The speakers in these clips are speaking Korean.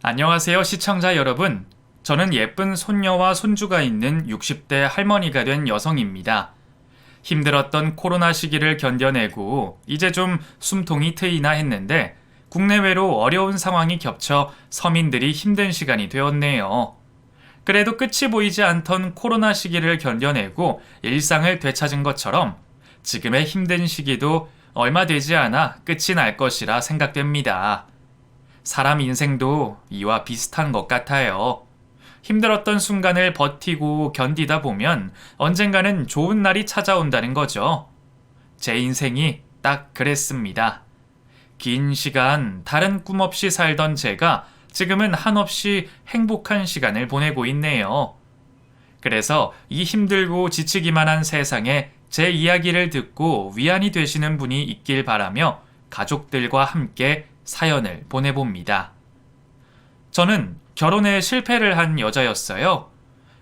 안녕하세요, 시청자 여러분. 저는 예쁜 손녀와 손주가 있는 60대 할머니가 된 여성입니다. 힘들었던 코로나 시기를 견뎌내고 이제 좀 숨통이 트이나 했는데 국내외로 어려운 상황이 겹쳐 서민들이 힘든 시간이 되었네요. 그래도 끝이 보이지 않던 코로나 시기를 견뎌내고 일상을 되찾은 것처럼 지금의 힘든 시기도 얼마 되지 않아 끝이 날 것이라 생각됩니다. 사람 인생도 이와 비슷한 것 같아요. 힘들었던 순간을 버티고 견디다 보면 언젠가는 좋은 날이 찾아온다는 거죠. 제 인생이 딱 그랬습니다. 긴 시간 다른 꿈 없이 살던 제가 지금은 한없이 행복한 시간을 보내고 있네요. 그래서 이 힘들고 지치기만 한 세상에 제 이야기를 듣고 위안이 되시는 분이 있길 바라며 가족들과 함께 사연을 보내봅니다. 저는 결혼에 실패를 한 여자였어요.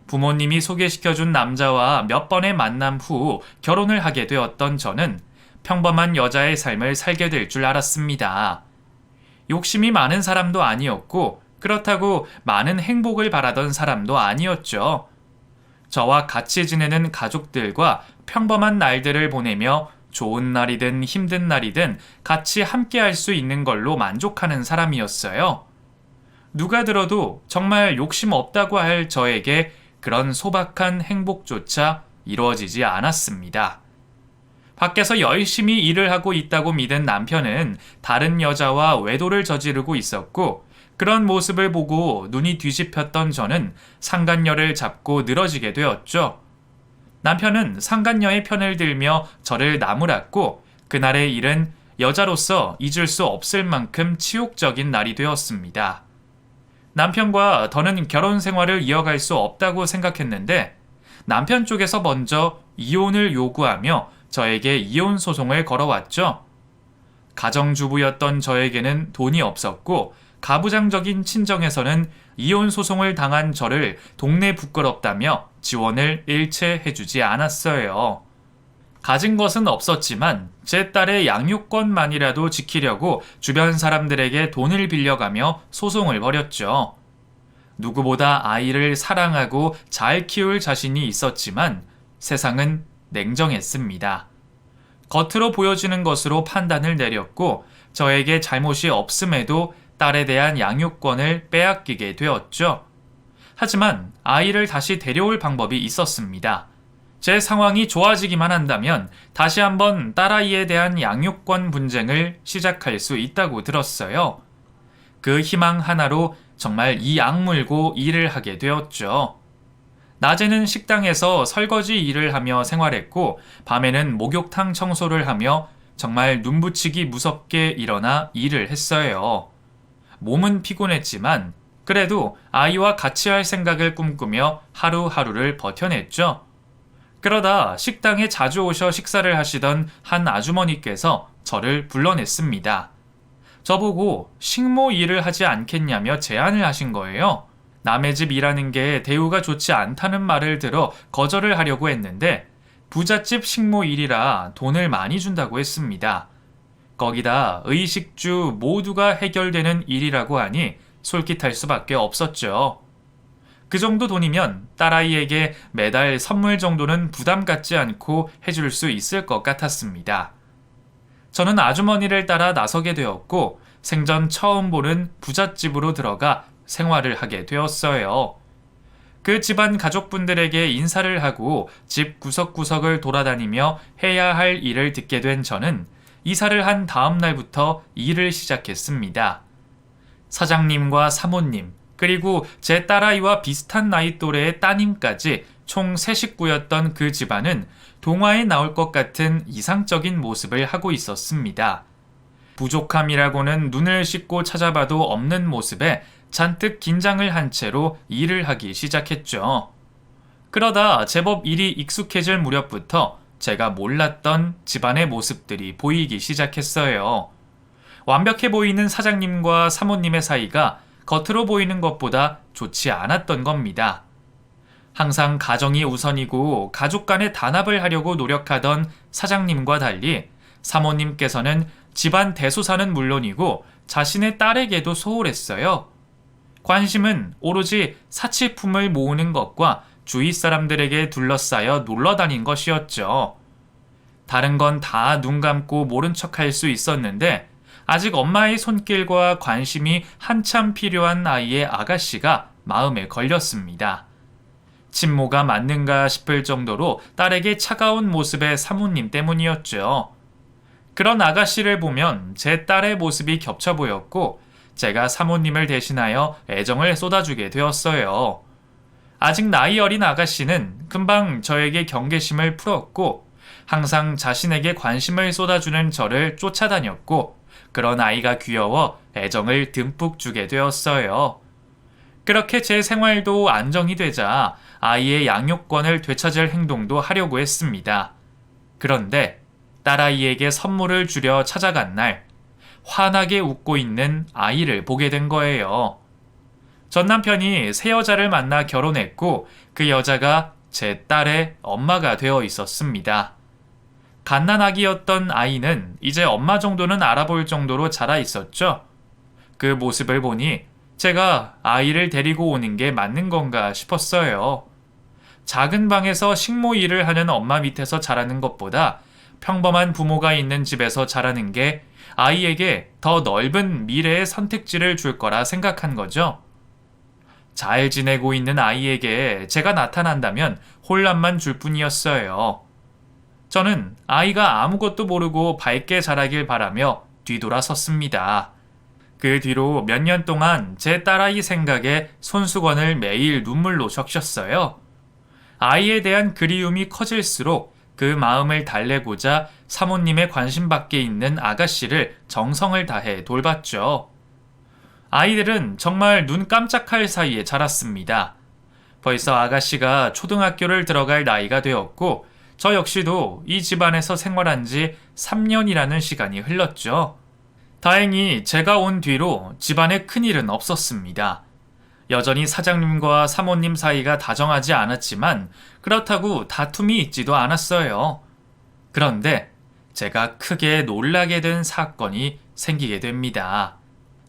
부모님이 소개시켜준 남자와 몇 번의 만남 후 결혼을 하게 되었던 저는 평범한 여자의 삶을 살게 될 줄 알았습니다. 욕심이 많은 사람도 아니었고 그렇다고 많은 행복을 바라던 사람도 아니었죠. 저와 같이 지내는 가족들과 평범한 날들을 보내며 좋은 날이든 힘든 날이든 같이 함께 할 수 있는 걸로 만족하는 사람이었어요. 누가 들어도 정말 욕심 없다고 할 저에게 그런 소박한 행복조차 이루어지지 않았습니다. 밖에서 열심히 일을 하고 있다고 믿은 남편은 다른 여자와 외도를 저지르고 있었고 그런 모습을 보고 눈이 뒤집혔던 저는 상간녀를 잡고 늘어지게 되었죠. 남편은 상간녀의 편을 들며 저를 나무랐고 그날의 일은 여자로서 잊을 수 없을 만큼 치욕적인 날이 되었습니다. 남편과 더는 결혼 생활을 이어갈 수 없다고 생각했는데 남편 쪽에서 먼저 이혼을 요구하며 저에게 이혼 소송을 걸어왔죠. 가정주부였던 저에게는 돈이 없었고 가부장적인 친정에서는 이혼 소송을 당한 저를 동네 부끄럽다며 지원을 일체 해주지 않았어요. 가진 것은 없었지만 제 딸의 양육권만이라도 지키려고 주변 사람들에게 돈을 빌려가며 소송을 벌였죠. 누구보다 아이를 사랑하고 잘 키울 자신이 있었지만 세상은 냉정했습니다. 겉으로 보여지는 것으로 판단을 내렸고 저에게 잘못이 없음에도 딸에 대한 양육권을 빼앗기게 되었죠. 하지만 아이를 다시 데려올 방법이 있었습니다. 제 상황이 좋아지기만 한다면 다시 한번 딸아이에 대한 양육권 분쟁을 시작할 수 있다고 들었어요. 그 희망 하나로 정말 이 악물고 일을 하게 되었죠. 낮에는 식당에서 설거지 일을 하며 생활했고 밤에는 목욕탕 청소를 하며 정말 눈부치기 무섭게 일어나 일을 했어요. 몸은 피곤했지만 그래도 아이와 같이 할 생각을 꿈꾸며 하루하루를 버텨냈죠. 그러다 식당에 자주 오셔 식사를 하시던 한 아주머니께서 저를 불러냈습니다. 저보고 식모 일을 하지 않겠냐며 제안을 하신 거예요. 남의 집 일하는 게 대우가 좋지 않다는 말을 들어 거절을 하려고 했는데 부잣집 식모 일이라 돈을 많이 준다고 했습니다. 거기다 의식주 모두가 해결되는 일이라고 하니 솔깃할 수밖에 없었죠. 그 정도 돈이면 딸아이에게 매달 선물 정도는 부담 갖지 않고 해줄 수 있을 것 같았습니다. 저는 아주머니를 따라 나서게 되었고 생전 처음 보는 부잣집으로 들어가 생활을 하게 되었어요. 그 집안 가족분들에게 인사를 하고 집 구석구석을 돌아다니며 해야 할 일을 듣게 된 저는 이사를 한 다음 날부터 일을 시작했습니다. 사장님과 사모님, 그리고 제 딸아이와 비슷한 나이 또래의 따님까지 총 3식구였던 그 집안은 동화에 나올 것 같은 이상적인 모습을 하고 있었습니다. 부족함이라고는 눈을 씻고 찾아봐도 없는 모습에 잔뜩 긴장을 한 채로 일을 하기 시작했죠. 그러다 제법 일이 익숙해질 무렵부터 제가 몰랐던 집안의 모습들이 보이기 시작했어요. 완벽해 보이는 사장님과 사모님의 사이가 겉으로 보이는 것보다 좋지 않았던 겁니다. 항상 가정이 우선이고 가족 간의 단합을 하려고 노력하던 사장님과 달리 사모님께서는 집안 대소사는 물론이고 자신의 딸에게도 소홀했어요. 관심은 오로지 사치품을 모으는 것과 주위 사람들에게 둘러싸여 놀러 다닌 것이었죠. 다른 건 다 눈 감고 모른 척 할 수 있었는데 아직 엄마의 손길과 관심이 한참 필요한 아이의 아가씨가 마음에 걸렸습니다. 친모가 맞는가 싶을 정도로 딸에게 차가운 모습의 사모님 때문이었죠. 그런 아가씨를 보면 제 딸의 모습이 겹쳐 보였고 제가 사모님을 대신하여 애정을 쏟아주게 되었어요. 아직 나이 어린 아가씨는 금방 저에게 경계심을 풀었고 항상 자신에게 관심을 쏟아주는 저를 쫓아다녔고 그런 아이가 귀여워 애정을 듬뿍 주게 되었어요. 그렇게 제 생활도 안정이 되자 아이의 양육권을 되찾을 행동도 하려고 했습니다. 그런데 딸아이에게 선물을 주려 찾아간 날 환하게 웃고 있는 아이를 보게 된 거예요. 전 남편이 새 여자를 만나 결혼했고 그 여자가 제 딸의 엄마가 되어 있었습니다. 갓난아기였던 아이는 이제 엄마 정도는 알아볼 정도로 자라 있었죠. 그 모습을 보니 제가 아이를 데리고 오는 게 맞는 건가 싶었어요. 작은 방에서 식모 일을 하는 엄마 밑에서 자라는 것보다 평범한 부모가 있는 집에서 자라는 게 아이에게 더 넓은 미래의 선택지를 줄 거라 생각한 거죠. 잘 지내고 있는 아이에게 제가 나타난다면 혼란만 줄 뿐이었어요. 저는 아이가 아무것도 모르고 밝게 자라길 바라며 뒤돌아섰습니다. 그 뒤로 몇 년 동안 제 딸아이 생각에 손수건을 매일 눈물로 적셨어요. 아이에 대한 그리움이 커질수록 그 마음을 달래고자 사모님의 관심 밖에 있는 아가씨를 정성을 다해 돌봤죠. 아이들은 정말 눈 깜짝할 사이에 자랐습니다. 벌써 아가씨가 초등학교를 들어갈 나이가 되었고 저 역시도 이 집안에서 생활한 지 3년이라는 시간이 흘렀죠. 다행히 제가 온 뒤로 집안에 큰일은 없었습니다. 여전히 사장님과 사모님 사이가 다정하지 않았지만 그렇다고 다툼이 있지도 않았어요. 그런데 제가 크게 놀라게 된 사건이 생기게 됩니다.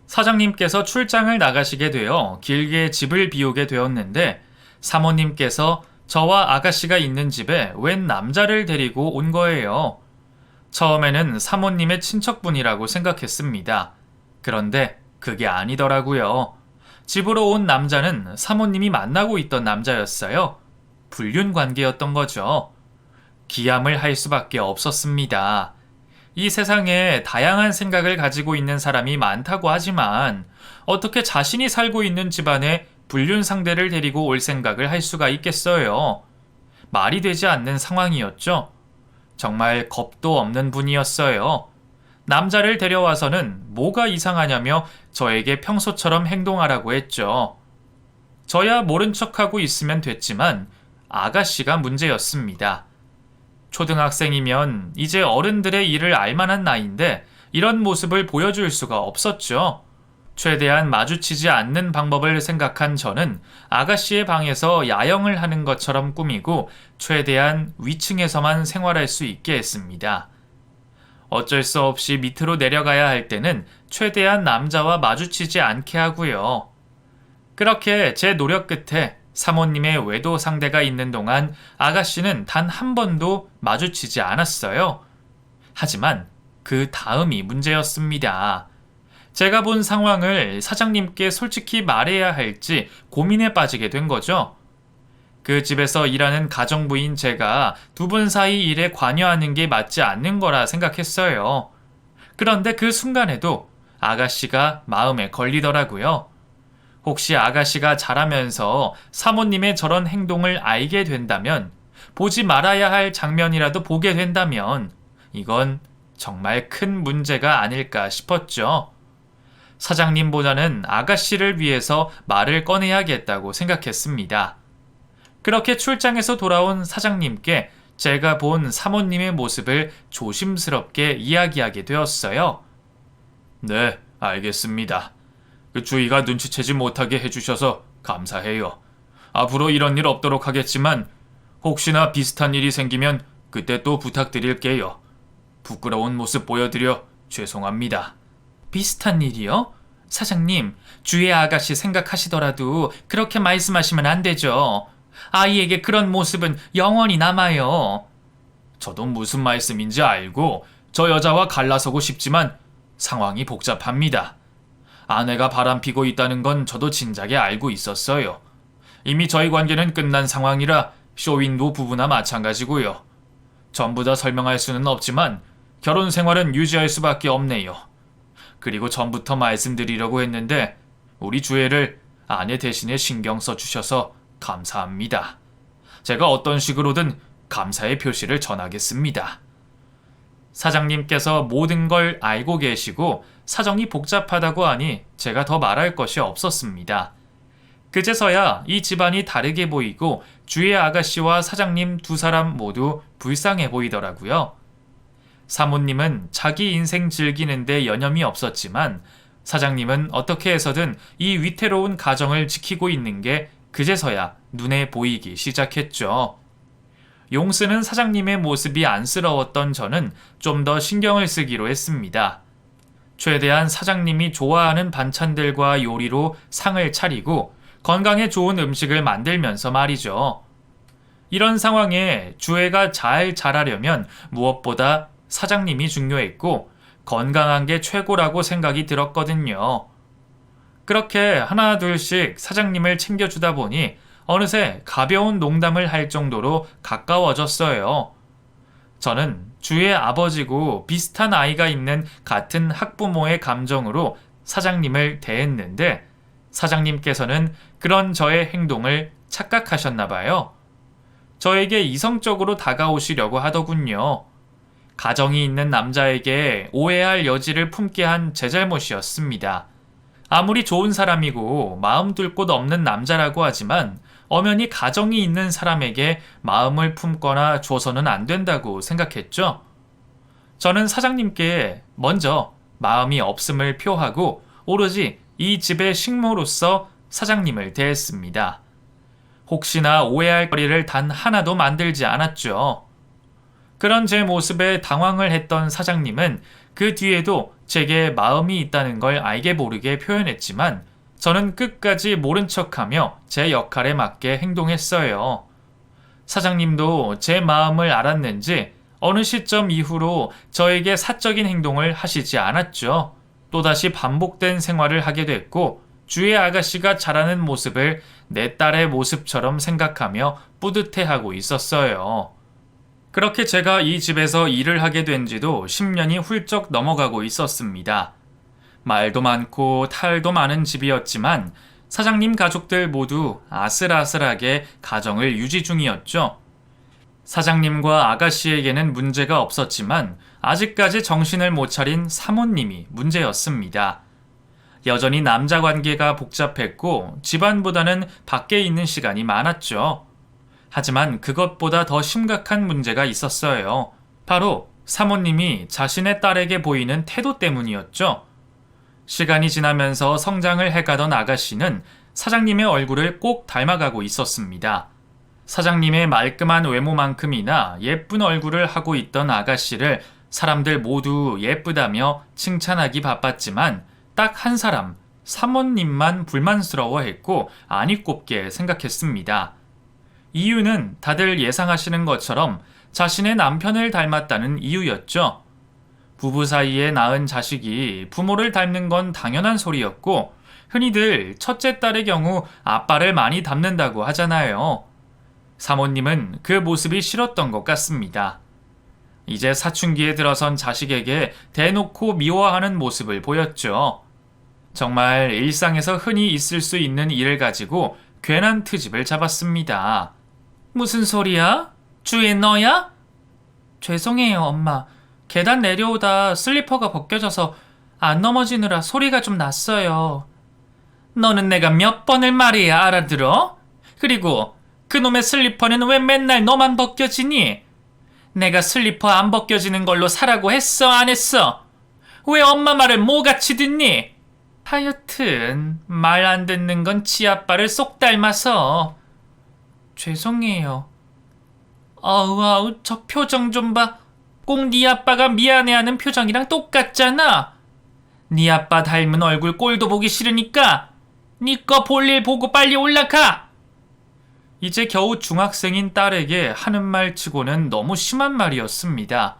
사장님께서 출장을 나가시게 되어 길게 집을 비우게 되었는데 사모님께서 저와 아가씨가 있는 집에 웬 남자를 데리고 온 거예요. 처음에는 사모님의 친척분이라고 생각했습니다. 그런데 그게 아니더라고요. 집으로 온 남자는 사모님이 만나고 있던 남자였어요. 불륜 관계였던 거죠. 기함을 할 수밖에 없었습니다. 이 세상에 다양한 생각을 가지고 있는 사람이 많다고 하지만 어떻게 자신이 살고 있는 집안에 불륜 상대를 데리고 올 생각을 할 수가 있겠어요. 말이 되지 않는 상황이었죠. 정말 겁도 없는 분이었어요. 남자를 데려와서는 뭐가 이상하냐며 저에게 평소처럼 행동하라고 했죠. 저야 모른 척하고 있으면 됐지만 아가씨가 문제였습니다. 초등학생이면 이제 어른들의 일을 알만한 나이인데 이런 모습을 보여줄 수가 없었죠. 최대한 마주치지 않는 방법을 생각한 저는 아가씨의 방에서 야영을 하는 것처럼 꾸미고 최대한 위층에서만 생활할 수 있게 했습니다. 어쩔 수 없이 밑으로 내려가야 할 때는 최대한 남자와 마주치지 않게 하고요. 그렇게 제 노력 끝에 사모님의 외도 상대가 있는 동안 아가씨는 단 한 번도 마주치지 않았어요. 하지만 그 다음이 문제였습니다. 제가 본 상황을 사장님께 솔직히 말해야 할지 고민에 빠지게 된 거죠. 그 집에서 일하는 가정부인 제가 두 분 사이 일에 관여하는 게 맞지 않는 거라 생각했어요. 그런데 그 순간에도 아가씨가 마음에 걸리더라고요. 혹시 아가씨가 자라면서 사모님의 저런 행동을 알게 된다면, 보지 말아야 할 장면이라도 보게 된다면 이건 정말 큰 문제가 아닐까 싶었죠. 사장님보다는 아가씨를 위해서 말을 꺼내야겠다고 생각했습니다. 그렇게 출장에서 돌아온 사장님께 제가 본 사모님의 모습을 조심스럽게 이야기하게 되었어요. 네, 알겠습니다. 주희가 눈치채지 못하게 해주셔서 감사해요. 앞으로 이런 일 없도록 하겠지만 혹시나 비슷한 일이 생기면 그때 또 부탁드릴게요. 부끄러운 모습 보여드려 죄송합니다. 비슷한 일이요? 사장님, 주의 아가씨 생각하시더라도 그렇게 말씀하시면 안 되죠. 아이에게 그런 모습은 영원히 남아요. 저도 무슨 말씀인지 알고 저 여자와 갈라서고 싶지만 상황이 복잡합니다. 아내가 바람피고 있다는 건 저도 진작에 알고 있었어요. 이미 저희 관계는 끝난 상황이라 쇼윈도 부부나 마찬가지고요. 전부 다 설명할 수는 없지만 결혼 생활은 유지할 수밖에 없네요. 그리고 전부터 말씀드리려고 했는데 우리 주애를 아내 대신에 신경 써주셔서 감사합니다. 제가 어떤 식으로든 감사의 표시를 전하겠습니다. 사장님께서 모든 걸 알고 계시고 사정이 복잡하다고 하니 제가 더 말할 것이 없었습니다. 그제서야 이 집안이 다르게 보이고 주의 아가씨와 사장님 두 사람 모두 불쌍해 보이더라고요. 사모님은 자기 인생 즐기는데 여념이 없었지만 사장님은 어떻게 해서든 이 위태로운 가정을 지키고 있는 게 그제서야 눈에 보이기 시작했죠. 용쓰는 사장님의 모습이 안쓰러웠던 저는 좀 더 신경을 쓰기로 했습니다. 최대한 사장님이 좋아하는 반찬들과 요리로 상을 차리고 건강에 좋은 음식을 만들면서 말이죠. 이런 상황에 주애가 잘 자라려면 무엇보다 사장님이 중요했고 건강한 게 최고라고 생각이 들었거든요. 그렇게 하나 둘씩 사장님을 챙겨주다 보니 어느새 가벼운 농담을 할 정도로 가까워졌어요. 저는 주의 아버지고 비슷한 아이가 있는 같은 학부모의 감정으로 사장님을 대했는데 사장님께서는 그런 저의 행동을 착각하셨나 봐요. 저에게 이성적으로 다가오시려고 하더군요. 가정이 있는 남자에게 오해할 여지를 품게 한 제 잘못이었습니다. 아무리 좋은 사람이고 마음 둘 곳 없는 남자라고 하지만 엄연히 가정이 있는 사람에게 마음을 품거나 줘서는 안 된다고 생각했죠. 저는 사장님께 먼저 마음이 없음을 표하고 오로지 이 집의 식모로서 사장님을 대했습니다. 혹시나 오해할 거리를 단 하나도 만들지 않았죠. 그런 제 모습에 당황을 했던 사장님은 그 뒤에도 제게 마음이 있다는 걸 알게 모르게 표현했지만 저는 끝까지 모른 척하며 제 역할에 맞게 행동했어요. 사장님도 제 마음을 알았는지 어느 시점 이후로 저에게 사적인 행동을 하시지 않았죠. 또다시 반복된 생활을 하게 됐고 주의 아가씨가 자라는 모습을 내 딸의 모습처럼 생각하며 뿌듯해하고 있었어요. 그렇게 제가 이 집에서 일을 하게 된 지도 10년이 훌쩍 넘어가고 있었습니다. 말도 많고 탈도 많은 집이었지만 사장님 가족들 모두 아슬아슬하게 가정을 유지 중이었죠. 사장님과 아가씨에게는 문제가 없었지만 아직까지 정신을 못 차린 사모님이 문제였습니다. 여전히 남자 관계가 복잡했고 집안보다는 밖에 있는 시간이 많았죠. 하지만 그것보다 더 심각한 문제가 있었어요. 바로 사모님이 자신의 딸에게 보이는 태도 때문이었죠. 시간이 지나면서 성장을 해가던 아가씨는 사장님의 얼굴을 꼭 닮아가고 있었습니다. 사장님의 말끔한 외모만큼이나 예쁜 얼굴을 하고 있던 아가씨를 사람들 모두 예쁘다며 칭찬하기 바빴지만 딱 한 사람, 사모님만 불만스러워했고 안이 꼽게 생각했습니다. 이유는 다들 예상하시는 것처럼 자신의 남편을 닮았다는 이유였죠. 부부 사이에 낳은 자식이 부모를 닮는 건 당연한 소리였고 흔히들 첫째 딸의 경우 아빠를 많이 닮는다고 하잖아요. 사모님은 그 모습이 싫었던 것 같습니다. 이제 사춘기에 들어선 자식에게 대놓고 미워하는 모습을 보였죠. 정말 일상에서 흔히 있을 수 있는 일을 가지고 괜한 트집을 잡았습니다. 무슨 소리야? 주애 너야? 죄송해요, 엄마. 계단 내려오다 슬리퍼가 벗겨져서 안 넘어지느라 소리가 좀 났어요. 너는 내가 몇 번을 말해야 알아들어? 그리고 그놈의 슬리퍼는 왜 맨날 너만 벗겨지니? 내가 슬리퍼 안 벗겨지는 걸로 사라고 했어, 안 했어? 왜 엄마 말을 뭐같이 듣니? 하여튼 말 안 듣는 건 치아빠를 쏙 닮아서. 죄송해요. 아우 저 표정 좀 봐. 꼭 네 아빠가 미안해하는 표정이랑 똑같잖아. 네 아빠 닮은 얼굴 꼴도 보기 싫으니까 네 거 볼일 보고 빨리 올라가! 이제 겨우 중학생인 딸에게 하는 말 치고는 너무 심한 말이었습니다.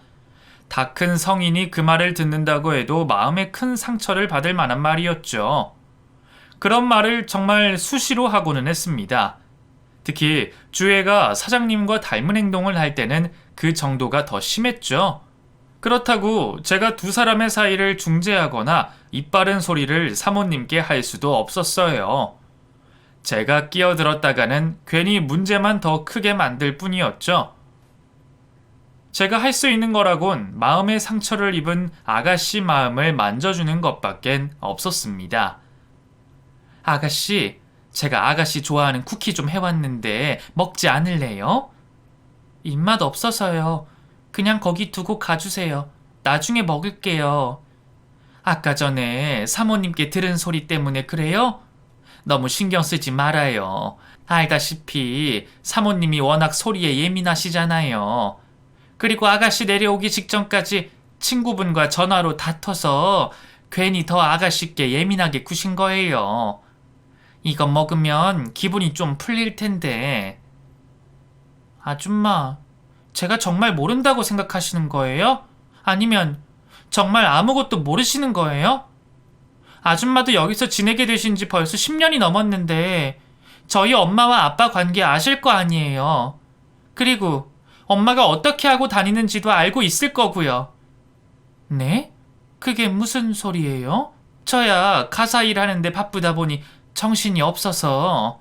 다 큰 성인이 그 말을 듣는다고 해도 마음에 큰 상처를 받을 만한 말이었죠. 그런 말을 정말 수시로 하고는 했습니다. 특히 주애가 사장님과 닮은 행동을 할 때는 그 정도가 더 심했죠. 그렇다고 제가 두 사람의 사이를 중재하거나 입바른 소리를 사모님께 할 수도 없었어요. 제가 끼어들었다가는 괜히 문제만 더 크게 만들 뿐이었죠. 제가 할 수 있는 거라곤 마음의 상처를 입은 아가씨 마음을 만져주는 것밖엔 없었습니다. 아가씨, 제가 아가씨 좋아하는 쿠키 좀 해왔는데 먹지 않을래요? 입맛 없어서요. 그냥 거기 두고 가주세요. 나중에 먹을게요. 아까 전에 사모님께 들은 소리 때문에 그래요? 너무 신경 쓰지 말아요. 알다시피 사모님이 워낙 소리에 예민하시잖아요. 그리고 아가씨 내려오기 직전까지 친구분과 전화로 다퉈서 괜히 더 아가씨께 예민하게 구신 거예요. 이거 먹으면 기분이 좀 풀릴 텐데. 아줌마, 제가 정말 모른다고 생각하시는 거예요? 아니면 정말 아무것도 모르시는 거예요? 아줌마도 여기서 지내게 되신 지 벌써 10년이 넘었는데 저희 엄마와 아빠 관계 아실 거 아니에요. 그리고 엄마가 어떻게 하고 다니는지도 알고 있을 거고요. 네? 그게 무슨 소리예요? 저야 가사 일하는데 바쁘다 보니 정신이 없어서.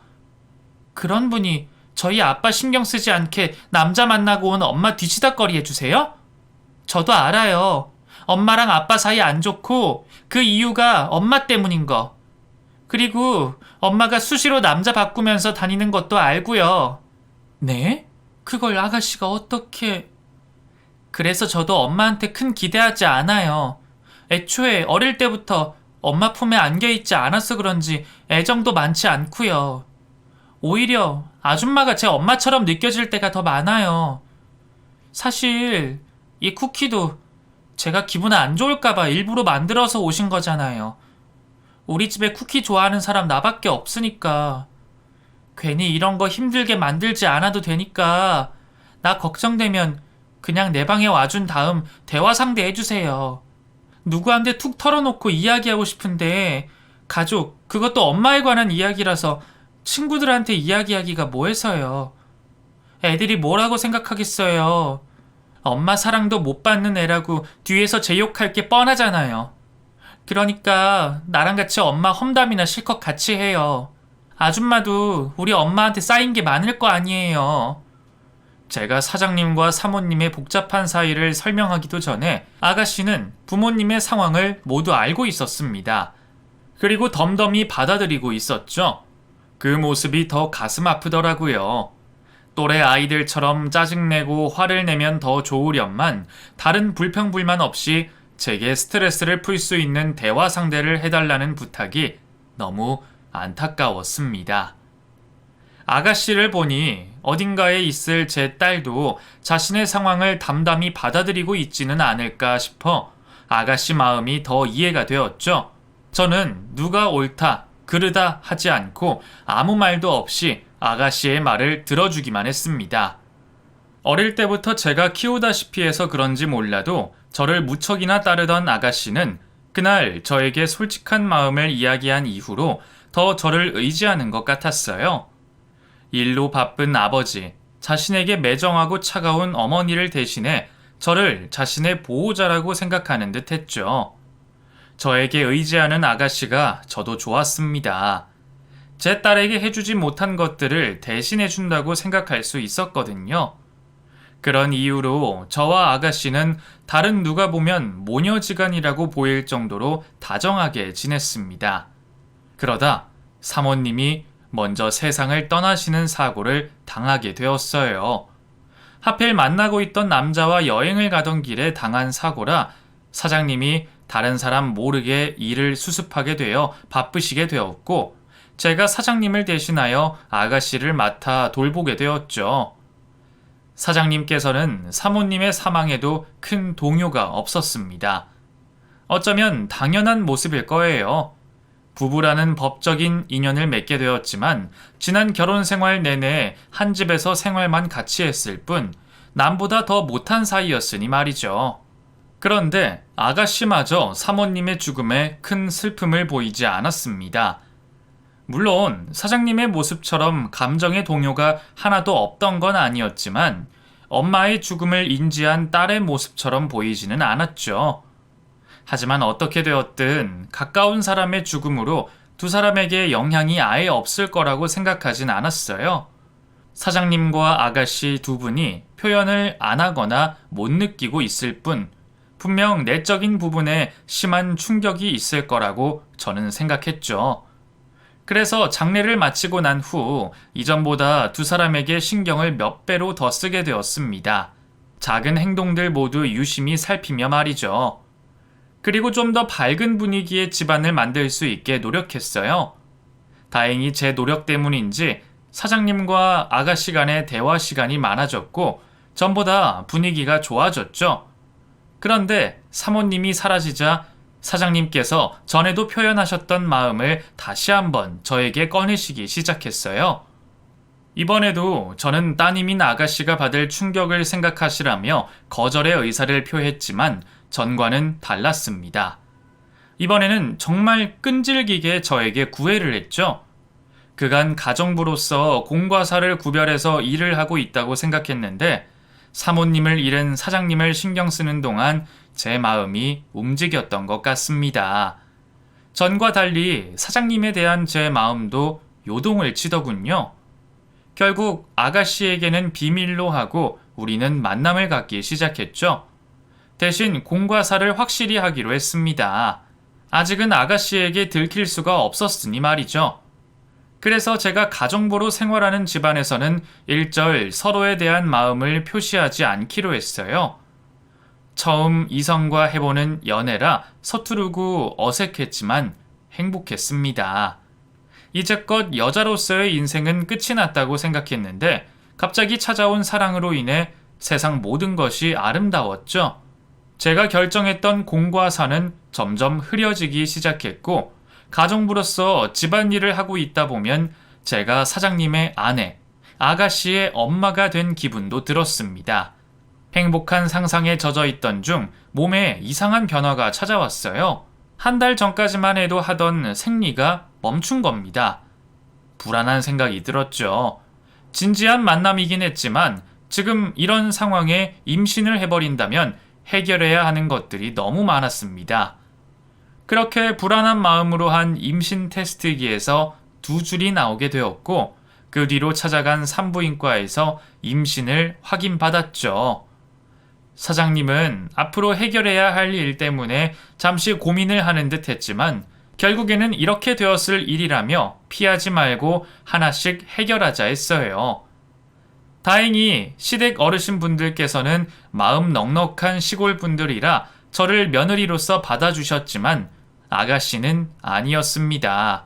그런 분이 저희 아빠 신경 쓰지 않게 남자 만나고 온 엄마 뒤치다꺼리 해주세요? 저도 알아요. 엄마랑 아빠 사이 안 좋고 그 이유가 엄마 때문인 거. 그리고 엄마가 수시로 남자 바꾸면서 다니는 것도 알고요. 네? 그걸 아가씨가 어떻게... 그래서 저도 엄마한테 큰 기대하지 않아요. 애초에 어릴 때부터 엄마 품에 안겨있지 않아서 그런지 애정도 많지 않고요. 오히려 아줌마가 제 엄마처럼 느껴질 때가 더 많아요. 사실 이 쿠키도 제가 기분 안 좋을까봐 일부러 만들어서 오신 거잖아요. 우리 집에 쿠키 좋아하는 사람 나밖에 없으니까. 괜히 이런 거 힘들게 만들지 않아도 되니까 나 걱정되면 그냥 내 방에 와준 다음 대화 상대 해주세요. 누구한테 툭 털어놓고 이야기하고 싶은데 가족, 그것도 엄마에 관한 이야기라서 친구들한테 이야기하기가 뭐해서요. 애들이 뭐라고 생각하겠어요. 엄마 사랑도 못 받는 애라고 뒤에서 제 욕할 게 뻔하잖아요. 그러니까 나랑 같이 엄마 험담이나 실컷 같이 해요. 아줌마도 우리 엄마한테 쌓인 게 많을 거 아니에요. 제가 사장님과 사모님의 복잡한 사이를 설명하기도 전에 아가씨는 부모님의 상황을 모두 알고 있었습니다. 그리고 덤덤히 받아들이고 있었죠. 그 모습이 더 가슴 아프더라고요. 또래 아이들처럼 짜증내고 화를 내면 더 좋으련만 다른 불평불만 없이 제게 스트레스를 풀 수 있는 대화 상대를 해달라는 부탁이 너무 안타까웠습니다. 아가씨를 보니 어딘가에 있을 제 딸도 자신의 상황을 담담히 받아들이고 있지는 않을까 싶어 아가씨 마음이 더 이해가 되었죠. 저는 누가 옳다, 그르다 하지 않고 아무 말도 없이 아가씨의 말을 들어주기만 했습니다. 어릴 때부터 제가 키우다시피 해서 그런지 몰라도 저를 무척이나 따르던 아가씨는 그날 저에게 솔직한 마음을 이야기한 이후로 더 저를 의지하는 것 같았어요. 일로 바쁜 아버지, 자신에게 매정하고 차가운 어머니를 대신해 저를 자신의 보호자라고 생각하는 듯 했죠. 저에게 의지하는 아가씨가 저도 좋았습니다. 제 딸에게 해주지 못한 것들을 대신해준다고 생각할 수 있었거든요. 그런 이유로 저와 아가씨는 다른 누가 보면 모녀지간이라고 보일 정도로 다정하게 지냈습니다. 그러다 사모님이 먼저 세상을 떠나시는 사고를 당하게 되었어요. 하필 만나고 있던 남자와 여행을 가던 길에 당한 사고라 사장님이 다른 사람 모르게 일을 수습하게 되어 바쁘시게 되었고 제가 사장님을 대신하여 아가씨를 맡아 돌보게 되었죠. 사장님께서는 사모님의 사망에도 큰 동요가 없었습니다. 어쩌면 당연한 모습일 거예요. 부부라는 법적인 인연을 맺게 되었지만 지난 결혼 생활 내내 한 집에서 생활만 같이 했을 뿐 남보다 더 못한 사이였으니 말이죠. 그런데 아가씨마저 사모님의 죽음에 큰 슬픔을 보이지 않았습니다. 물론 사장님의 모습처럼 감정의 동요가 하나도 없던 건 아니었지만 엄마의 죽음을 인지한 딸의 모습처럼 보이지는 않았죠. 하지만 어떻게 되었든 가까운 사람의 죽음으로 두 사람에게 영향이 아예 없을 거라고 생각하진 않았어요. 사장님과 아가씨 두 분이 표현을 안 하거나 못 느끼고 있을 뿐 분명 내적인 부분에 심한 충격이 있을 거라고 저는 생각했죠. 그래서 장례를 마치고 난 후 이전보다 두 사람에게 신경을 몇 배로 더 쓰게 되었습니다. 작은 행동들 모두 유심히 살피며 말이죠. 그리고 좀 더 밝은 분위기의 집안을 만들 수 있게 노력했어요. 다행히 제 노력 때문인지 사장님과 아가씨 간의 대화 시간이 많아졌고 전보다 분위기가 좋아졌죠. 그런데 사모님이 사라지자 사장님께서 전에도 표현하셨던 마음을 다시 한번 저에게 꺼내시기 시작했어요. 이번에도 저는 따님인 아가씨가 받을 충격을 생각하시라며 거절의 의사를 표했지만 전과는 달랐습니다. 이번에는 정말 끈질기게 저에게 구애를 했죠. 그간 가정부로서 공과 사를 구별해서 일을 하고 있다고 생각했는데 사모님을 잃은 사장님을 신경 쓰는 동안 제 마음이 움직였던 것 같습니다. 전과 달리 사장님에 대한 제 마음도 요동을 치더군요. 결국 아가씨에게는 비밀로 하고 우리는 만남을 갖기 시작했죠. 대신 공과 사를 확실히 하기로 했습니다. 아직은 아가씨에게 들킬 수가 없었으니 말이죠. 그래서 제가 가정부로 생활하는 집안에서는 일절 서로에 대한 마음을 표시하지 않기로 했어요. 처음 이성과 해보는 연애라 서투르고 어색했지만 행복했습니다. 이제껏 여자로서의 인생은 끝이 났다고 생각했는데 갑자기 찾아온 사랑으로 인해 세상 모든 것이 아름다웠죠. 제가 결정했던 공과 사는 점점 흐려지기 시작했고 가정부로서 집안일을 하고 있다 보면 제가 사장님의 아내, 아가씨의 엄마가 된 기분도 들었습니다. 행복한 상상에 젖어 있던 중 몸에 이상한 변화가 찾아왔어요. 한 달 전까지만 해도 하던 생리가 멈춘 겁니다. 불안한 생각이 들었죠. 진지한 만남이긴 했지만 지금 이런 상황에 임신을 해버린다면 해결해야 하는 것들이 너무 많았습니다. 그렇게 불안한 마음으로 한 임신 테스트기에서 2줄이 나오게 되었고 그 뒤로 찾아간 산부인과에서 임신을 확인받았죠. 사장님은 앞으로 해결해야 할 일 때문에 잠시 고민을 하는 듯 했지만 결국에는 이렇게 되었을 일이라며 피하지 말고 하나씩 해결하자 했어요. 다행히 시댁 어르신분들께서는 마음 넉넉한 시골분들이라 저를 며느리로서 받아주셨지만 아가씨는 아니었습니다.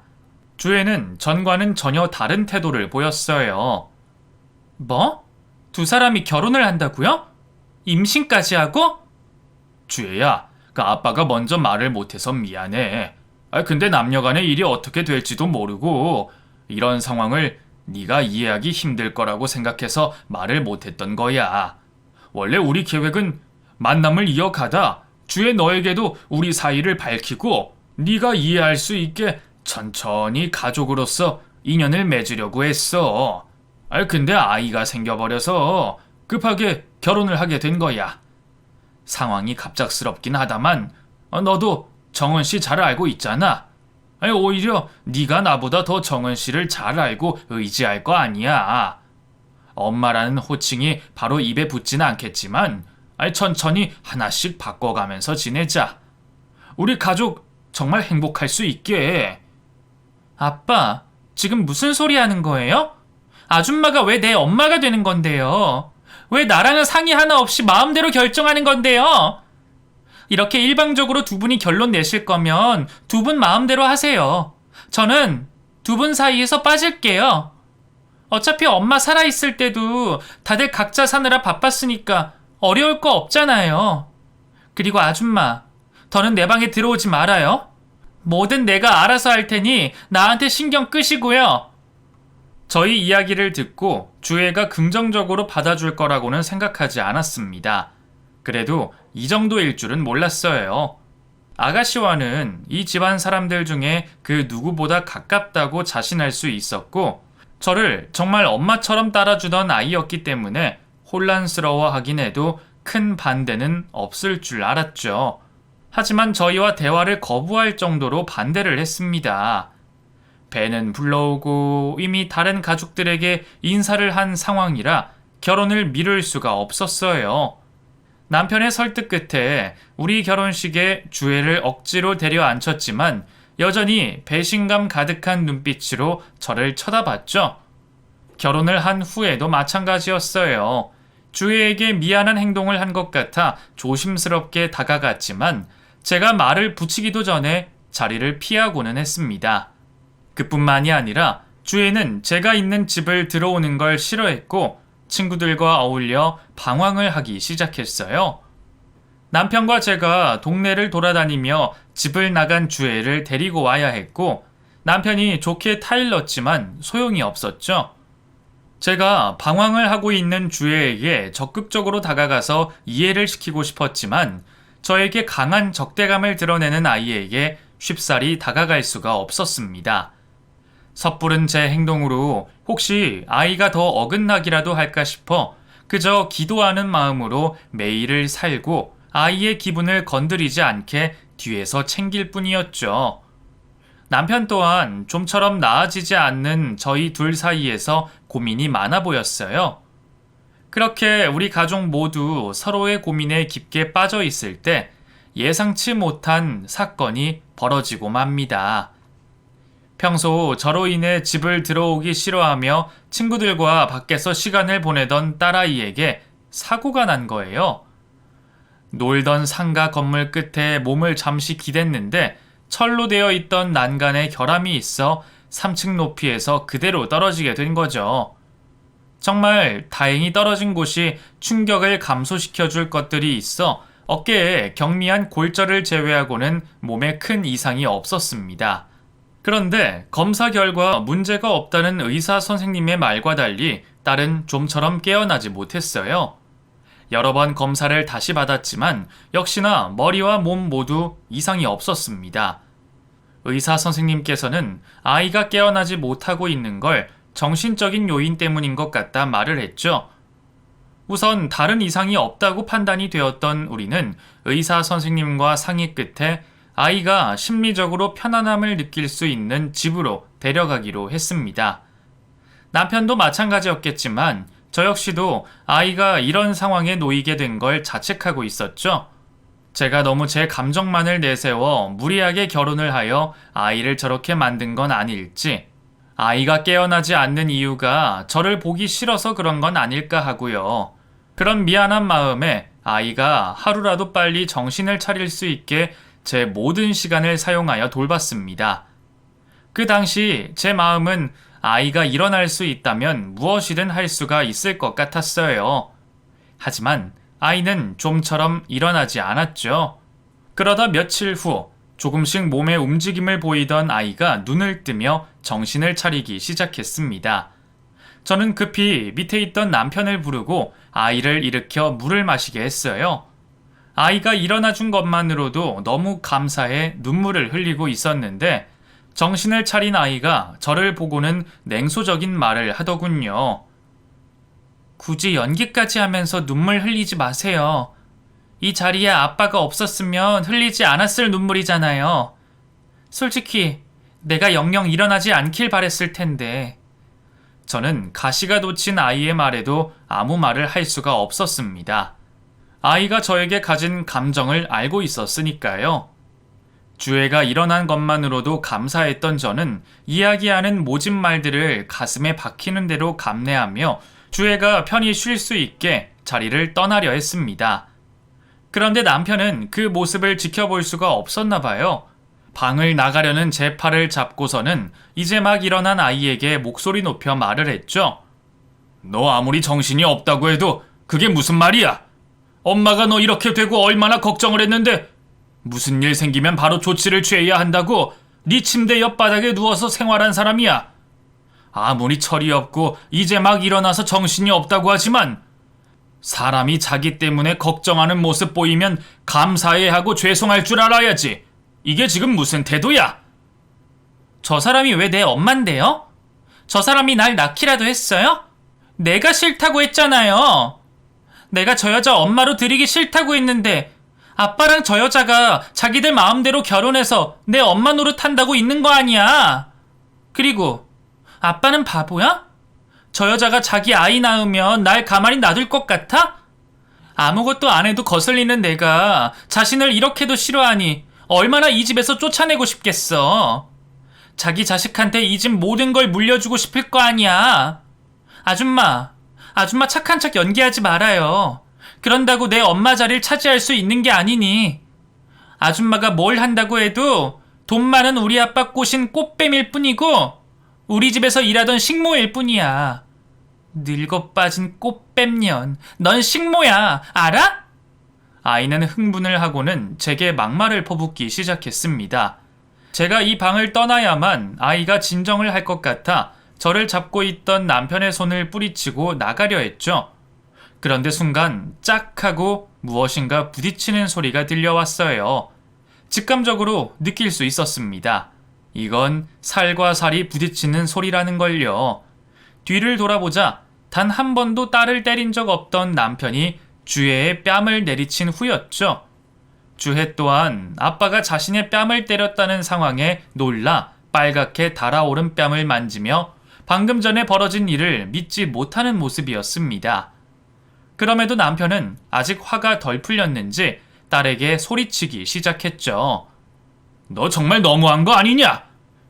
주애는 전과는 전혀 다른 태도를 보였어요. 뭐? 두 사람이 결혼을 한다고요? 임신까지 하고? 주애야, 그 아빠가 먼저 말을 못해서 미안해. 근데 남녀간의 일이 어떻게 될지도 모르고 이런 상황을 네가 이해하기 힘들 거라고 생각해서 말을 못했던 거야. 원래 우리 계획은 만남을 이어가다 주애 너에게도 우리 사이를 밝히고 네가 이해할 수 있게 천천히 가족으로서 인연을 맺으려고 했어. 근데 아이가 생겨버려서 급하게 결혼을 하게 된 거야. 상황이 갑작스럽긴 하다만 너도 정은 씨 잘 알고 있잖아. 오히려 네가 나보다 더 정은 씨를 잘 알고 의지할 거 아니야. 엄마라는 호칭이 바로 입에 붙지는 않겠지만 천천히 하나씩 바꿔가면서 지내자. 우리 가족 정말 행복할 수 있게. 아빠, 지금 무슨 소리 하는 거예요? 아줌마가 왜 내 엄마가 되는 건데요? 왜 나랑은 상의 하나 없이 마음대로 결정하는 건데요? 이렇게 일방적으로 두 분이 결론 내실 거면 두 분 마음대로 하세요. 저는 두 분 사이에서 빠질게요. 어차피 엄마 살아있을 때도 다들 각자 사느라 바빴으니까 어려울 거 없잖아요. 그리고 아줌마, 더는 내 방에 들어오지 말아요. 뭐든 내가 알아서 할 테니 나한테 신경 끄시고요. 저희 이야기를 듣고 주애가 긍정적으로 받아줄 거라고는 생각하지 않았습니다. 그래도 이 정도일 줄은 몰랐어요. 아가씨와는 이 집안 사람들 중에 그 누구보다 가깝다고 자신할 수 있었고, 저를 정말 엄마처럼 따라주던 아이였기 때문에 혼란스러워하긴 해도 큰 반대는 없을 줄 알았죠. 하지만 저희와 대화를 거부할 정도로 반대를 했습니다. 배는 불러오고 이미 다른 가족들에게 인사를 한 상황이라 결혼을 미룰 수가 없었어요. 남편의 설득 끝에 우리 결혼식에 주애를 억지로 데려 앉혔지만 여전히 배신감 가득한 눈빛으로 저를 쳐다봤죠. 결혼을 한 후에도 마찬가지였어요. 주애에게 미안한 행동을 한 것 같아 조심스럽게 다가갔지만 제가 말을 붙이기도 전에 자리를 피하고는 했습니다. 그뿐만이 아니라 주애는 제가 있는 집을 들어오는 걸 싫어했고 친구들과 어울려 방황을 하기 시작했어요. 남편과 제가 동네를 돌아다니며 집을 나간 주애를 데리고 와야 했고 남편이 좋게 타일렀지만 소용이 없었죠. 제가 방황을 하고 있는 주애에게 적극적으로 다가가서 이해를 시키고 싶었지만 저에게 강한 적대감을 드러내는 아이에게 쉽사리 다가갈 수가 없었습니다. 섣부른 제 행동으로 혹시 아이가 더 어긋나기라도 할까 싶어 그저 기도하는 마음으로 매일을 살고 아이의 기분을 건드리지 않게 뒤에서 챙길 뿐이었죠. 남편 또한 좀처럼 나아지지 않는 저희 둘 사이에서 고민이 많아 보였어요. 그렇게 우리 가족 모두 서로의 고민에 깊게 빠져 있을 때 예상치 못한 사건이 벌어지고 맙니다. 평소 저로 인해 집을 들어오기 싫어하며 친구들과 밖에서 시간을 보내던 딸아이에게 사고가 난 거예요. 놀던 상가 건물 끝에 몸을 잠시 기댔는데 철로 되어 있던 난간에 결함이 있어 3층 높이에서 그대로 떨어지게 된 거죠. 정말 다행히 떨어진 곳이 충격을 감소시켜줄 것들이 있어 어깨에 경미한 골절을 제외하고는 몸에 큰 이상이 없었습니다. 그런데 검사 결과 문제가 없다는 의사 선생님의 말과 달리 딸은 좀처럼 깨어나지 못했어요. 여러 번 검사를 다시 받았지만 역시나 머리와 몸 모두 이상이 없었습니다. 의사 선생님께서는 아이가 깨어나지 못하고 있는 걸 정신적인 요인 때문인 것 같다 말을 했죠. 우선 다른 이상이 없다고 판단이 되었던 우리는 의사 선생님과 상의 끝에 아이가 심리적으로 편안함을 느낄 수 있는 집으로 데려가기로 했습니다. 남편도 마찬가지였겠지만 저 역시도 아이가 이런 상황에 놓이게 된 걸 자책하고 있었죠. 제가 너무 제 감정만을 내세워 무리하게 결혼을 하여 아이를 저렇게 만든 건 아닐지, 아이가 깨어나지 않는 이유가 저를 보기 싫어서 그런 건 아닐까 하고요. 그런 미안한 마음에 아이가 하루라도 빨리 정신을 차릴 수 있게 제 모든 시간을 사용하여 돌봤습니다. 그 당시 제 마음은 아이가 일어날 수 있다면 무엇이든 할 수가 있을 것 같았어요. 하지만 아이는 좀처럼 일어나지 않았죠. 그러다 며칠 후 조금씩 몸의 움직임을 보이던 아이가 눈을 뜨며 정신을 차리기 시작했습니다. 저는 급히 밑에 있던 남편을 부르고 아이를 일으켜 물을 마시게 했어요. 아이가 일어나준 것만으로도 너무 감사해 눈물을 흘리고 있었는데 정신을 차린 아이가 저를 보고는 냉소적인 말을 하더군요. 굳이 연기까지 하면서 눈물 흘리지 마세요. 이 자리에 아빠가 없었으면 흘리지 않았을 눈물이잖아요. 솔직히 내가 영영 일어나지 않길 바랬을 텐데. 저는 가시가 돋친 아이의 말에도 아무 말을 할 수가 없었습니다. 아이가 저에게 가진 감정을 알고 있었으니까요. 주애가 일어난 것만으로도 감사했던 저는 이야기하는 모진 말들을 가슴에 박히는 대로 감내하며 주애가 편히 쉴 수 있게 자리를 떠나려 했습니다. 그런데 남편은 그 모습을 지켜볼 수가 없었나 봐요. 방을 나가려는 제 팔을 잡고서는 이제 막 일어난 아이에게 목소리 높여 말을 했죠. 너 아무리 정신이 없다고 해도 그게 무슨 말이야? 엄마가 너 이렇게 되고 얼마나 걱정을 했는데 무슨 일 생기면 바로 조치를 취해야 한다고 네 침대 옆바닥에 누워서 생활한 사람이야. 아무리 철이 없고 이제 막 일어나서 정신이 없다고 하지만 사람이 자기 때문에 걱정하는 모습 보이면 감사해 하고 죄송할 줄 알아야지. 이게 지금 무슨 태도야? 저 사람이 왜 내 엄만데요? 저 사람이 날 낳기라도 했어요? 내가 싫다고 했잖아요. 내가 저 여자 엄마로 들이기 싫다고 했는데 아빠랑 저 여자가 자기들 마음대로 결혼해서 내 엄마 노릇한다고 있는 거 아니야. 그리고 아빠는 바보야? 저 여자가 자기 아이 낳으면 날 가만히 놔둘 것 같아? 아무것도 안 해도 거슬리는 내가 자신을 이렇게도 싫어하니 얼마나 이 집에서 쫓아내고 싶겠어. 자기 자식한테 이 집 모든 걸 물려주고 싶을 거 아니야. 아줌마 착한 척 연기하지 말아요. 그런다고 내 엄마 자리를 차지할 수 있는 게 아니니. 아줌마가 뭘 한다고 해도 돈 많은 우리 아빠 꼬신 꽃뱀일 뿐이고 우리 집에서 일하던 식모일 뿐이야. 늙어 빠진 꽃뱀년. 넌 식모야. 알아? 아이는 흥분을 하고는 제게 막말을 퍼붓기 시작했습니다. 제가 이 방을 떠나야만 아이가 진정을 할 것 같아 저를 잡고 있던 남편의 손을 뿌리치고 나가려 했죠. 그런데 순간 짝 하고 무엇인가 부딪히는 소리가 들려왔어요. 직감적으로 느낄 수 있었습니다. 이건 살과 살이 부딪히는 소리라는 걸요. 뒤를 돌아보자 단 한 번도 딸을 때린 적 없던 남편이 주혜의 뺨을 내리친 후였죠. 주혜 또한 아빠가 자신의 뺨을 때렸다는 상황에 놀라 빨갛게 달아오른 뺨을 만지며 방금 전에 벌어진 일을 믿지 못하는 모습이었습니다. 그럼에도 남편은 아직 화가 덜 풀렸는지 딸에게 소리치기 시작했죠. 너 정말 너무한 거 아니냐?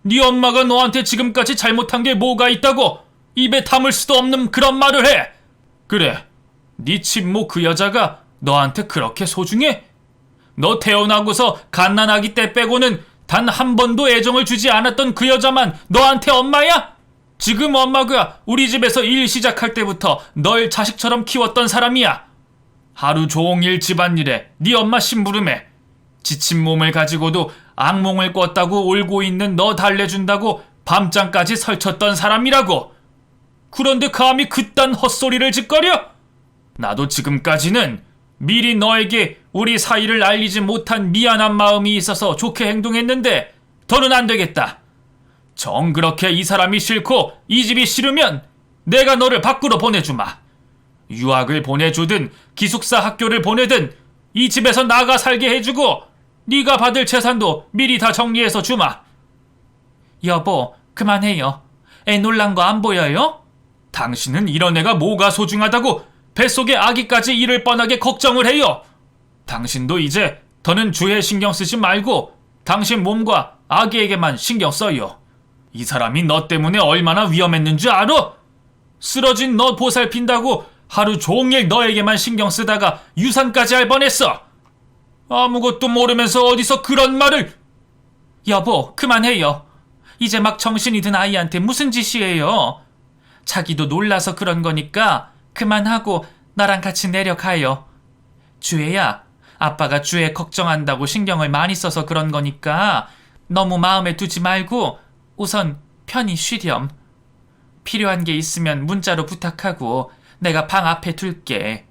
네 엄마가 너한테 지금까지 잘못한 게 뭐가 있다고 입에 담을 수도 없는 그런 말을 해. 그래, 네 친모 그 여자가 너한테 그렇게 소중해? 너 태어나고서 갓난아기 때 빼고는 단 한 번도 애정을 주지 않았던 그 여자만 너한테 엄마야? 지금 엄마가 우리 집에서 일 시작할 때부터 널 자식처럼 키웠던 사람이야. 하루 종일 집안일에 네 엄마 심부름해. 지친 몸을 가지고도 악몽을 꿨다고 울고 있는 너 달래준다고 밤잠까지 설쳤던 사람이라고. 그런데 감히 그딴 헛소리를 짓거려? 나도 지금까지는 미리 너에게 우리 사이를 알리지 못한 미안한 마음이 있어서 좋게 행동했는데 더는 안 되겠다. 정 그렇게 이 사람이 싫고 이 집이 싫으면 내가 너를 밖으로 보내주마. 유학을 보내주든 기숙사 학교를 보내든 이 집에서 나가 살게 해주고 네가 받을 재산도 미리 다 정리해서 주마. 여보, 그만해요. 애 놀란 거 안 보여요? 당신은 이런 애가 뭐가 소중하다고 뱃속에 아기까지 잃을 뻔하게 걱정을 해요. 당신도 이제 더는 주에 신경 쓰지 말고 당신 몸과 아기에게만 신경 써요. 이 사람이 너 때문에 얼마나 위험했는지 알아? 쓰러진 너 보살핀다고 하루 종일 너에게만 신경 쓰다가 유산까지 할 뻔했어. 아무것도 모르면서 어디서 그런 말을. 여보, 그만해요. 이제 막 정신이 든 아이한테 무슨 짓이에요. 자기도 놀라서 그런 거니까 그만하고 나랑 같이 내려가요. 주혜야, 아빠가 주혜 걱정한다고 신경을 많이 써서 그런 거니까 너무 마음에 두지 말고 우선 편히 쉬렴. 필요한 게 있으면 문자로 부탁하고 내가 방 앞에 둘게.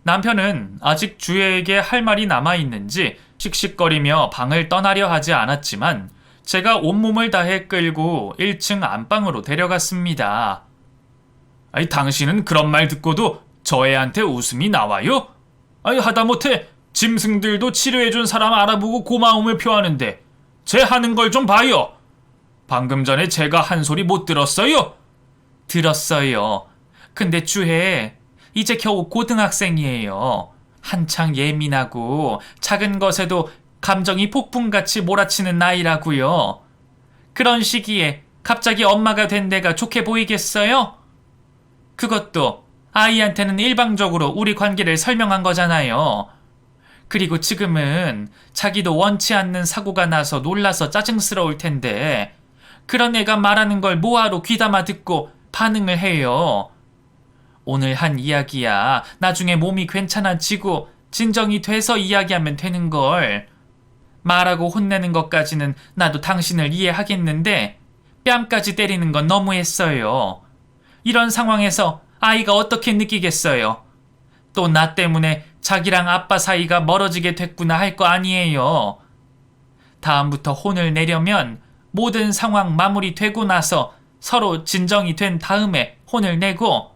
남편은 아직 주혜에게 할 말이 남아있는지 씩씩거리며 방을 떠나려 하지 않았지만 제가 온몸을 다해 끌고 1층 안방으로 데려갔습니다. 아니, 당신은 그런 말 듣고도 저 애한테 웃음이 나와요? 아니, 하다못해 짐승들도 치료해준 사람 알아보고 고마움을 표하는데 쟤 하는 걸 좀 봐요. 방금 전에 제가 한 소리 못 들었어요? 들었어요. 근데 주혜 이제 겨우 고등학생이에요. 한창 예민하고 작은 것에도 감정이 폭풍같이 몰아치는 나이라고요. 그런 시기에 갑자기 엄마가 된 내가 좋게 보이겠어요? 그것도 아이한테는 일방적으로 우리 관계를 설명한 거잖아요. 그리고 지금은 자기도 원치 않는 사고가 나서 놀라서 짜증스러울 텐데 그런 애가 말하는 걸 뭐하러 귀담아 듣고 반응을 해요. 오늘 한 이야기야 나중에 몸이 괜찮아지고 진정이 돼서 이야기하면 되는 걸. 말하고 혼내는 것까지는 나도 당신을 이해하겠는데 뺨까지 때리는 건 너무했어요. 이런 상황에서 아이가 어떻게 느끼겠어요? 또 나 때문에 자기랑 아빠 사이가 멀어지게 됐구나 할 거 아니에요. 다음부터 혼을 내려면 모든 상황 마무리되고 나서 서로 진정이 된 다음에 혼을 내고,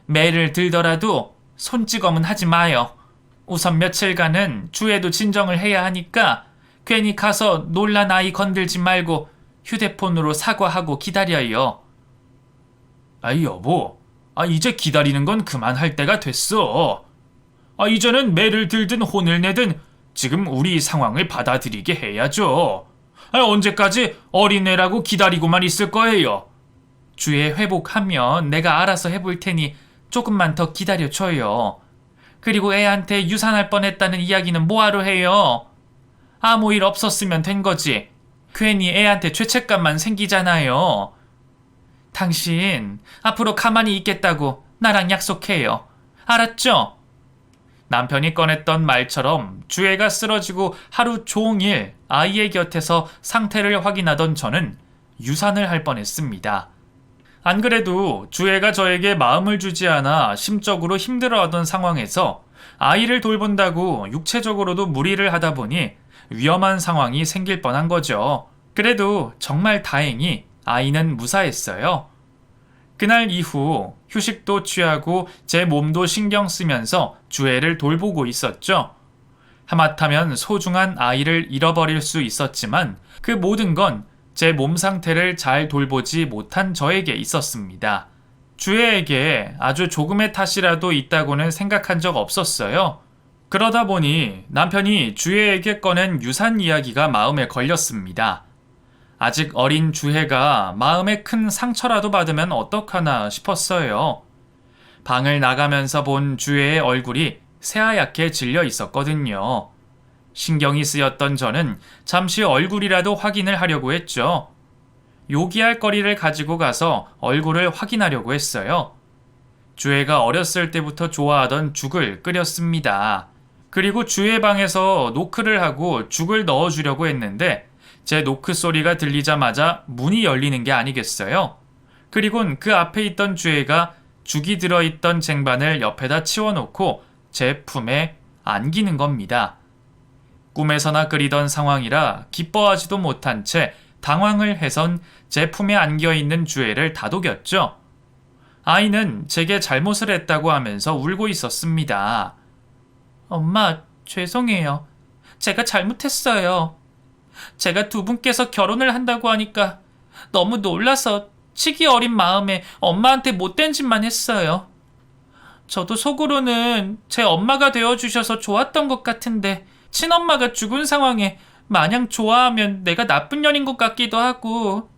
매를 들더라도 손찌검은 하지 마요. 우선 며칠간은 주애도 진정을 해야 하니까 괜히 가서 놀란 아이 건들지 말고 휴대폰으로 사과하고 기다려요. 아이 여보, 이제 기다리는 건 그만할 때가 됐어. 이제는 매를 들든 혼을 내든 지금 우리 상황을 받아들이게 해야죠. 언제까지 어린애라고 기다리고만 있을 거예요. 주애 회복하면 내가 알아서 해볼 테니 조금만 더 기다려줘요. 그리고 애한테 유산할 뻔했다는 이야기는 뭐하러 해요? 아무 일 없었으면 된 거지. 괜히 애한테 죄책감만 생기잖아요. 당신 앞으로 가만히 있겠다고 나랑 약속해요. 알았죠? 남편이 꺼냈던 말처럼 주애가 쓰러지고 하루 종일 아이의 곁에서 상태를 확인하던 저는 유산을 할 뻔했습니다. 안 그래도 주애가 저에게 마음을 주지 않아 심적으로 힘들어하던 상황에서 아이를 돌본다고 육체적으로도 무리를 하다 보니 위험한 상황이 생길 뻔한 거죠. 그래도 정말 다행히 아이는 무사했어요. 그날 이후 휴식도 취하고 제 몸도 신경 쓰면서 주애를 돌보고 있었죠. 하마터면 소중한 아이를 잃어버릴 수 있었지만 그 모든 건 제 몸 상태를 잘 돌보지 못한 저에게 있었습니다. 주애에게 아주 조금의 탓이라도 있다고는 생각한 적 없었어요. 그러다 보니 남편이 주애에게 꺼낸 유산 이야기가 마음에 걸렸습니다. 아직 어린 주애가 마음에 큰 상처라도 받으면 어떡하나 싶었어요. 방을 나가면서 본 주애의 얼굴이 새하얗게 질려 있었거든요. 신경이 쓰였던 저는 잠시 얼굴이라도 확인을 하려고 했죠. 요기할 거리를 가지고 가서 얼굴을 확인하려고 했어요. 주애가 어렸을 때부터 좋아하던 죽을 끓였습니다. 그리고 주애 방에서 노크를 하고 죽을 넣어주려고 했는데 제 노크 소리가 들리자마자 문이 열리는 게 아니겠어요? 그리곤 그 앞에 있던 주애가 죽이 들어있던 쟁반을 옆에다 치워놓고 제 품에 안기는 겁니다. 꿈에서나 그리던 상황이라 기뻐하지도 못한 채 당황을 해선 제 품에 안겨있는 주애를 다독였죠. 아이는 제게 잘못을 했다고 하면서 울고 있었습니다. 엄마, 죄송해요. 제가 잘못했어요. 제가 두 분께서 결혼을 한다고 하니까 너무 놀라서 치기 어린 마음에 엄마한테 못된 짓만 했어요. 저도 속으로는 제 엄마가 되어주셔서 좋았던 것 같은데 친엄마가 죽은 상황에 마냥 좋아하면 내가 나쁜 년인 것 같기도 하고,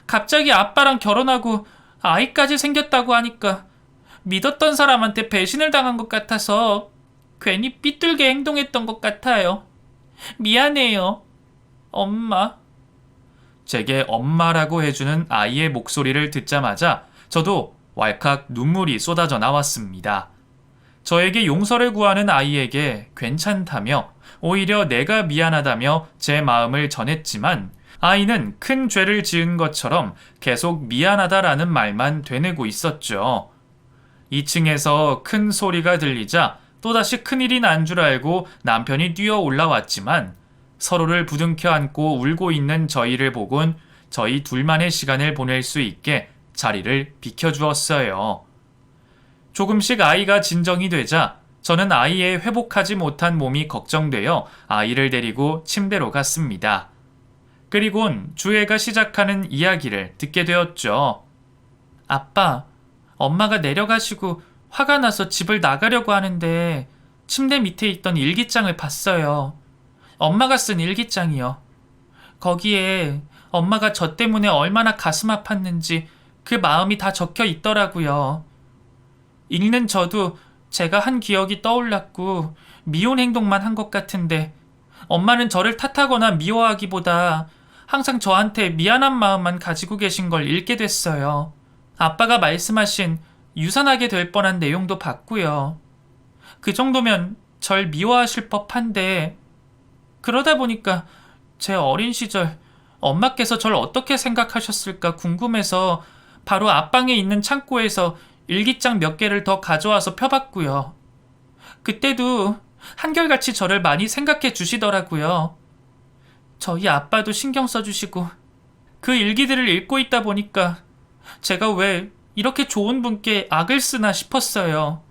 갑자기 아빠랑 결혼하고 아이까지 생겼다고 하니까 믿었던 사람한테 배신을 당한 것 같아서 괜히 삐뚤게 행동했던 것 같아요. 미안해요, 엄마. 제게 엄마라고 해주는 아이의 목소리를 듣자마자 저도 왈칵 눈물이 쏟아져 나왔습니다. 저에게 용서를 구하는 아이에게 괜찮다며 오히려 내가 미안하다며 제 마음을 전했지만 아이는 큰 죄를 지은 것처럼 계속 미안하다라는 말만 되뇌고 있었죠. 2층에서 큰 소리가 들리자 또다시 큰일이 난 줄 알고 남편이 뛰어 올라왔지만 서로를 부둥켜 안고 울고 있는 저희를 보곤 저희 둘만의 시간을 보낼 수 있게 자리를 비켜주었어요. 조금씩 아이가 진정이 되자 저는 아이의 회복하지 못한 몸이 걱정되어 아이를 데리고 침대로 갔습니다. 그리곤 주애가 시작하는 이야기를 듣게 되었죠. 아빠, 엄마가 내려가시고 화가 나서 집을 나가려고 하는데 침대 밑에 있던 일기장을 봤어요. 엄마가 쓴 일기장이요. 거기에 엄마가 저 때문에 얼마나 가슴 아팠는지 그 마음이 다 적혀 있더라고요. 읽는 저도 제가 한 기억이 떠올랐고 미운 행동만 한 것 같은데 엄마는 저를 탓하거나 미워하기보다 항상 저한테 미안한 마음만 가지고 계신 걸 읽게 됐어요. 아빠가 말씀하신 유산하게 될 뻔한 내용도 봤고요. 그 정도면 절 미워하실 법한데 그러다 보니까 제 어린 시절 엄마께서 절 어떻게 생각하셨을까 궁금해서 바로 앞방에 있는 창고에서 일기장 몇 개를 더 가져와서 펴봤고요. 그때도 한결같이 저를 많이 생각해 주시더라고요. 저희 아빠도 신경 써주시고 그 일기들을 읽고 있다 보니까 제가 왜 이렇게 좋은 분께 악을 쓰나 싶었어요.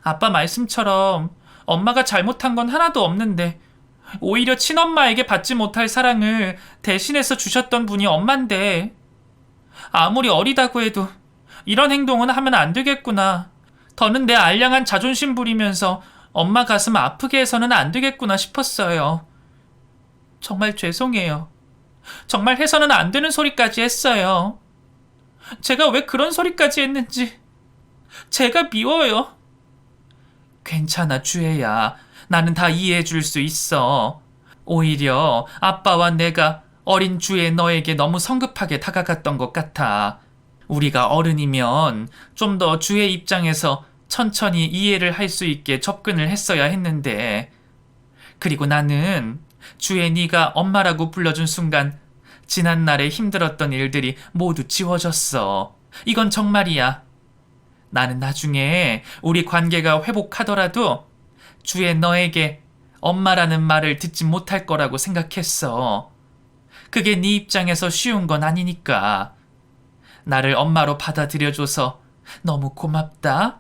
아빠 말씀처럼 엄마가 잘못한 건 하나도 없는데 오히려 친엄마에게 받지 못할 사랑을 대신해서 주셨던 분이 엄만데 아무리 어리다고 해도 이런 행동은 하면 안 되겠구나. 더는 내 알량한 자존심 부리면서 엄마 가슴 아프게 해서는 안 되겠구나 싶었어요. 정말 죄송해요. 정말 해서는 안 되는 소리까지 했어요. 제가 왜 그런 소리까지 했는지 제가 미워요. 괜찮아, 주혜야. 나는 다 이해해 줄 수 있어. 오히려 아빠와 내가 어린 주혜 너에게 너무 성급하게 다가갔던 것 같아. 우리가 어른이면 좀 더 주혜 입장에서 천천히 이해를 할 수 있게 접근을 했어야 했는데. 그리고 나는 주혜 네가 엄마라고 불러준 순간 지난날에 힘들었던 일들이 모두 지워졌어. 이건 정말이야. 나는 나중에 우리 관계가 회복하더라도 주혜 너에게 엄마라는 말을 듣지 못할 거라고 생각했어. 그게 네 입장에서 쉬운 건 아니니까. 나를 엄마로 받아들여줘서 너무 고맙다.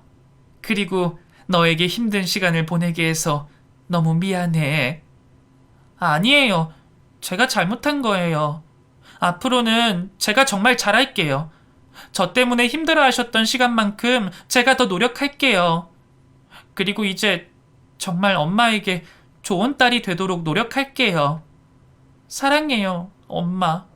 그리고 너에게 힘든 시간을 보내게 해서 너무 미안해. 아니에요. 제가 잘못한 거예요. 앞으로는 제가 정말 잘할게요. 저 때문에 힘들어하셨던 시간만큼 제가 더 노력할게요. 그리고 이제 정말 엄마에게 좋은 딸이 되도록 노력할게요. 사랑해요, 엄마.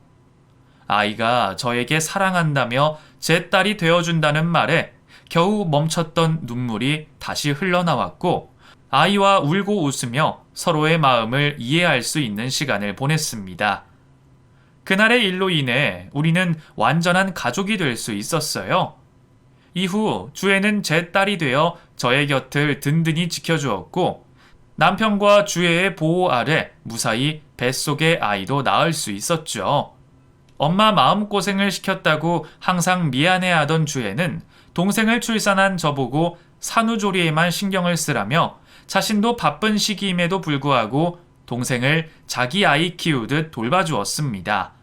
아이가 저에게 사랑한다며 제 딸이 되어준다는 말에 겨우 멈췄던 눈물이 다시 흘러나왔고 아이와 울고 웃으며 서로의 마음을 이해할 수 있는 시간을 보냈습니다. 그날의 일로 인해 우리는 완전한 가족이 될 수 있었어요. 이후 주혜는 제 딸이 되어 저의 곁을 든든히 지켜주었고 남편과 주혜의 보호 아래 무사히 뱃속의 아이도 낳을 수 있었죠. 엄마 마음고생을 시켰다고 항상 미안해하던 주혜는 동생을 출산한 저보고 산후조리에만 신경을 쓰라며 자신도 바쁜 시기임에도 불구하고 동생을 자기 아이 키우듯 돌봐주었습니다.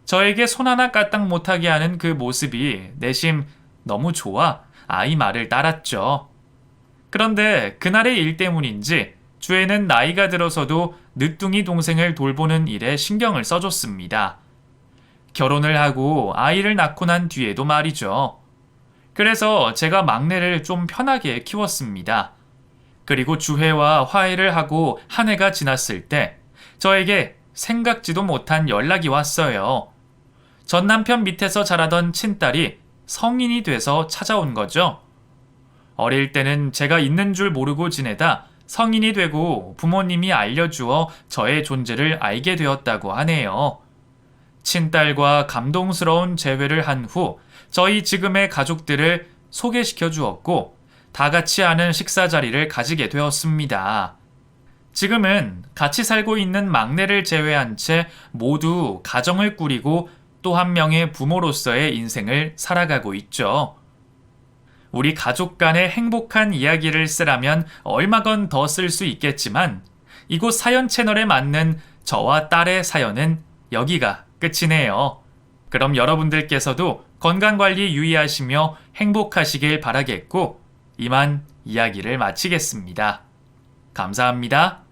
저에게 손 하나 까딱 못하게 하는 그 모습이 내심 너무 좋아 아이 말을 따랐죠. 그런데 그날의 일 때문인지 주혜는 나이가 들어서도 늦둥이 동생을 돌보는 일에 신경을 써줬습니다. 결혼을 하고 아이를 낳고 난 뒤에도 말이죠. 그래서 제가 막내를 좀 편하게 키웠습니다. 그리고 주혜와 화해를 하고 한 해가 지났을 때 저에게 생각지도 못한 연락이 왔어요. 전 남편 밑에서 자라던 친딸이 성인이 돼서 찾아온 거죠. 어릴 때는 제가 있는 줄 모르고 지내다 성인이 되고 부모님이 알려주어 저의 존재를 알게 되었다고 하네요. 친딸과 감동스러운 재회를 한 후 저희 지금의 가족들을 소개시켜 주었고 다 같이 하는 식사 자리를 가지게 되었습니다. 지금은 같이 살고 있는 막내를 제외한 채 모두 가정을 꾸리고 또 한 명의 부모로서의 인생을 살아가고 있죠. 우리 가족 간의 행복한 이야기를 쓰라면 얼마건 더 쓸 수 있겠지만 이곳 사연 채널에 맞는 저와 딸의 사연은 여기가 끝이네요. 그럼 여러분들께서도 건강관리 유의하시며 행복하시길 바라겠고 이만 이야기를 마치겠습니다. 감사합니다.